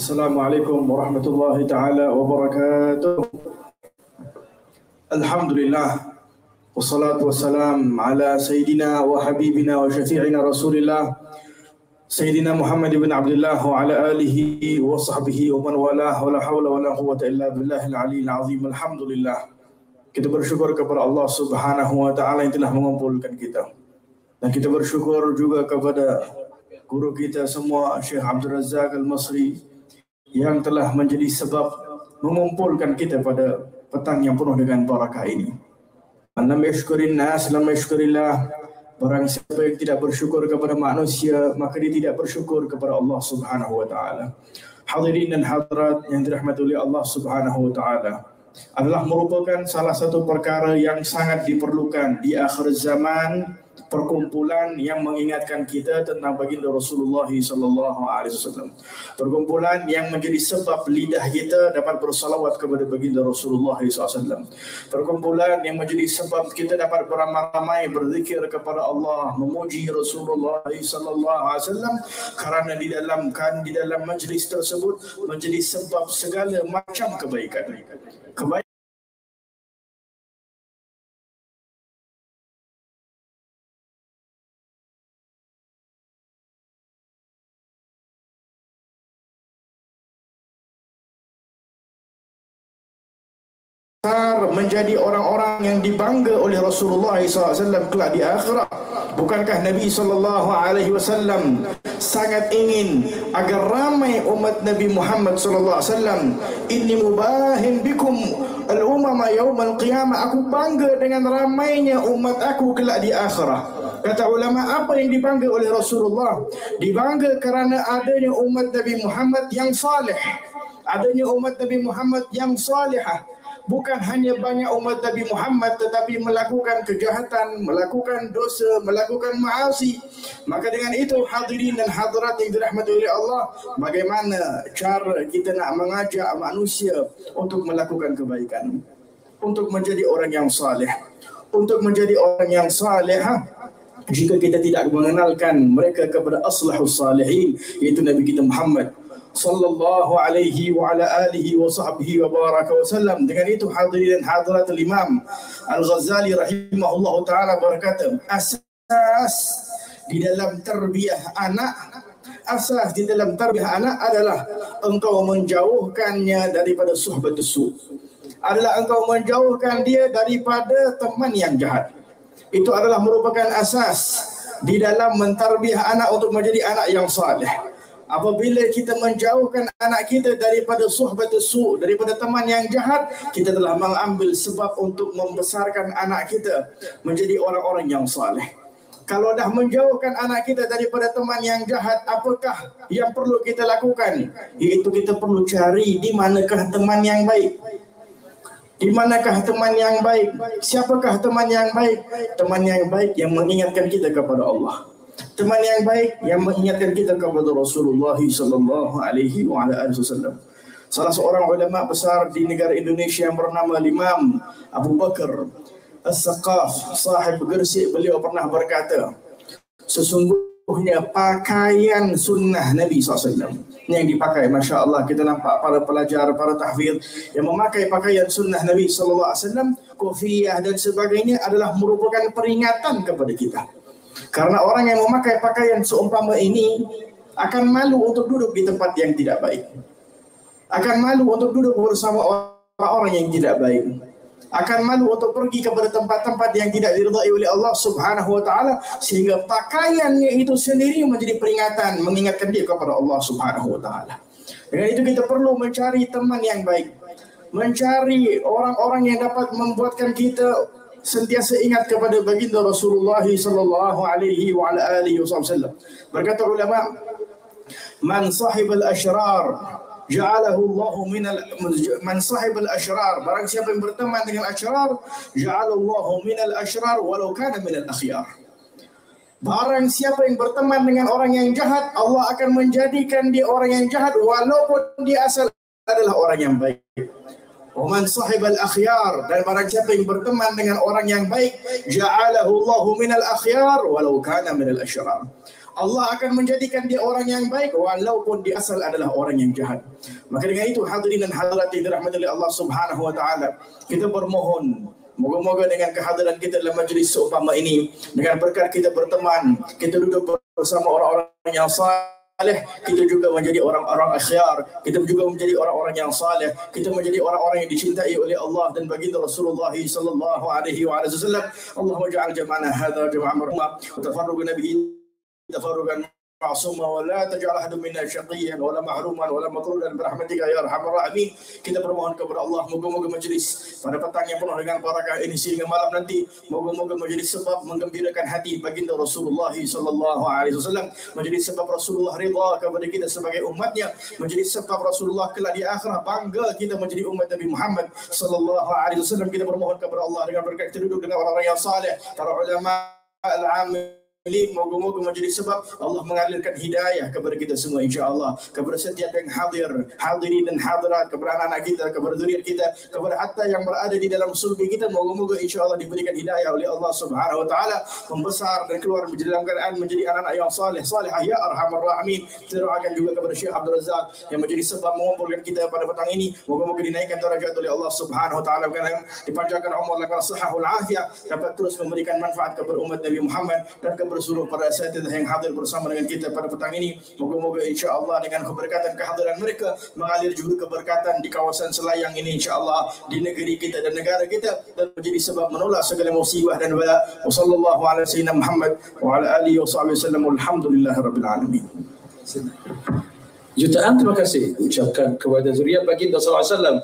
Assalamualaikum warahmatullahi taala wabarakatuh. Alhamdulillah wassalatu wassalam ala sayyidina wa habibina wa syafi'ina Rasulillah Sayyidina Muhammad ibn Abdullah wa ala alihi wa sahbihi wa man walah wa la hawla wa la quwwata illa billahil aliyyil azim. Alhamdulillah. Kita bersyukur kepada Allah Subhanahu wa taala yang telah mengumpulkan kita. Dan kita bersyukur juga kepada guru kita semua Syekh Abdul Razak Al-Masri yang telah menjadi sebab mengumpulkan kita pada petang yang penuh dengan barakah ini. Lam yashkurin nas lam yashkurillah. Barang siapa yang tidak bersyukur kepada manusia, maka dia tidak bersyukur kepada Allah Subhanahu wa taala. Hadirin dan hadirat yang dirahmati oleh Allah Subhanahu wa taala, adalah merupakan salah satu perkara yang sangat diperlukan di akhir zaman, perkumpulan yang mengingatkan kita tentang baginda Rasulullah sallallahu alaihi wasallam. Perkumpulan yang menjadi sebab lidah kita dapat bersalawat kepada baginda Rasulullah sallallahu alaihi wasallam. Perkumpulan yang menjadi sebab kita dapat beramai-ramai berzikir kepada Allah, memuji Rasulullah sallallahu alaihi wasallam, kerana di dalam majlis tersebut menjadi sebab segala macam kebaikan. Menjadi orang-orang yang dibangga oleh Rasulullah SAW kelak di akhirat. Bukankah Nabi SAW sangat ingin agar ramai umat Nabi Muhammad SAW? Inni mubahin bikum al-umama yawmal qiyamah. Aku bangga dengan ramainya umat aku kelak di akhirat. Kata ulama, apa yang dibangga oleh Rasulullah? Dibangga kerana adanya umat Nabi Muhammad yang salih, adanya umat Nabi Muhammad yang salihah. Bukan hanya banyak umat Nabi Muhammad tetapi melakukan kejahatan, melakukan dosa, melakukan maasi. Maka dengan itu hadirin dan hadirat yang dirahmati oleh Allah, bagaimana cara kita nak mengajak manusia untuk melakukan kebaikan, untuk menjadi orang yang saleh, untuk menjadi orang yang salihah. Jika kita tidak mengenalkan mereka kepada aslahus salihin, iaitu Nabi kita Muhammad sallallahu alaihi wa ala alihi wa sahbihi wa baraka wa sallam. Dengan itu hadirin dan hadirat, Imam Al-Ghazali rahimahullah ta'ala berkata, asas di dalam tarbiyah anak, asas di dalam tarbiyah anak adalah engkau menjauhkannya daripada suhbatus su', adalah engkau menjauhkan dia daripada teman yang jahat. Itu adalah merupakan asas di dalam mentarbiyah anak untuk menjadi anak yang saleh. Apabila kita menjauhkan anak kita daripada suhbatus su', daripada teman yang jahat, kita telah mengambil sebab untuk membesarkan anak kita menjadi orang-orang yang saleh. Kalau dah menjauhkan anak kita daripada teman yang jahat, apakah yang perlu kita lakukan? Iaitu kita perlu cari di manakah teman yang baik. Di manakah teman yang baik? Siapakah teman yang baik? Teman yang baik yang mengingatkan kita kepada Allah. Teman yang baik yang mengingatkan kita kepada Rasulullah sallallahu alaihi wasallam. Salah seorang ulama besar di negara Indonesia yang bernama Imam Abu Bakar As-Saqaf, sahib Gresik, beliau pernah berkata, sesungguhnya pakaian sunnah Nabi SAW yang dipakai, Masya Allah, kita nampak para pelajar, para tahfidz yang memakai pakaian sunnah Nabi SAW, kofiyah dan sebagainya, adalah merupakan peringatan kepada kita. Karena orang yang memakai pakaian seumpama ini akan malu untuk duduk di tempat yang tidak baik, akan malu untuk duduk bersama orang-orang yang tidak baik, akan malu untuk pergi kepada tempat-tempat yang tidak diridai oleh Allah Subhanahu wa taala, sehingga pakaiannya itu sendiri menjadi peringatan, mengingatkan dia kepada Allah Subhanahu wa taala. Dengan itu kita perlu mencari teman yang baik, mencari orang-orang yang dapat membuatkan kita sentiasa ingat kepada baginda Rasulullah sallallahu alaihi wa ala alihi wasallam. Berkata ulama, man sahibal ashrar ja'alahu Allah man sahibal ashrar, barang siapa yang berteman dengan ashrar, ja'alallahu minal ashrar walau kana minal akhyar. Barang siapa yang berteman dengan orang yang jahat, Allah akan menjadikan dia orang yang jahat walaupun dia asal adalah orang yang baik. Waman sahibal akhyar, dan barang siapa yang berteman dengan orang yang baik, ja'alahu Allahu minal akhyar walau kana minal asyrar. Allah akan menjadikan dia orang yang baik walaupun di asal adalah orang yang jahat. Maka dengan itu hadirin dan hadirat yang dirahmati oleh Allah Subhanahu wa taala, kita bermohon moga-moga dengan kehadiran kita dalam majlis seumpama ini, dengan berkat kita berteman, kita duduk bersama orang-orang yang saleh, kita juga menjadi orang-orang akhyar, kita juga menjadi orang-orang yang saleh, kita menjadi orang-orang yang dicintai oleh Allah dan baginda Rasulullah sallallahu alaihi wasallam. Allahumma ja'al jam'ana hadza jam'an marhuma wa tafarruqna bihi tafarruqan معصوما ولا تجعل أحد منا شقيا ولا محروما ولا مطرودا برحمتك يا أرحم الراحمين. Kita bermohon kepada Allah, moga-moga majlis pada petang yang penuh dengan barakah ini sehingga malam nanti moga-moga menjadi sebab menggembirakan hati baginda Rasulullah sallallahu alaihi wasallam, menjadi sebab Rasulullah ridha kepada kita sebagai umatnya, menjadi sebab Rasulullah kelak di akhirat bangga kita menjadi umat Nabi Muhammad sallallahu alaihi wasallam. Kita bermohon kepada Allah dengan berkat kita duduk dengan orang-orang yang saleh, para ulama al-amil, moga-moga menjadi sebab Allah mengalirkan hidayah kepada kita semua insya-Allah, kepada setiap yang hadirin dan hadirat, kepada anak-anak kita, kepada zuriat kita, kepada hatta yang berada di dalam sulbi kita, moga-moga insya-Allah diberikan hidayah oleh Allah Subhanahu wa taala, membesar dan keluar dalam keadaan menjadi anak-anak yang saleh-salehah ya arhamar rahimin. Kita doakan juga kepada Syekh Abdul Razak yang menjadi sebab mengumpulkan kita pada petang ini, moga-moga dinaikkan derajat oleh Allah Subhanahu wa taala, dipanjangkan umur dan sihhatul afiah, dapat terus memberikan manfaat kepada umat Nabi Muhammad dan berseluruh para asatidzah yang hadir bersama dengan kita pada petang ini. Moga-moga insya-Allah dengan keberkatan kehadiran mereka mengalir juga keberkatan di kawasan Selayang ini insya-Allah, di negeri kita dan negara kita, dan menjadi sebab menolak segala musibah dan bala. Wassallallahu ala sayyidina Muhammad wa ala alihi washabihi wasallam. Alhamdulillahirabbil alamin. Jutaan terima kasih ucapkan kepada zuriat baginda sallallahu alaihi wasallam.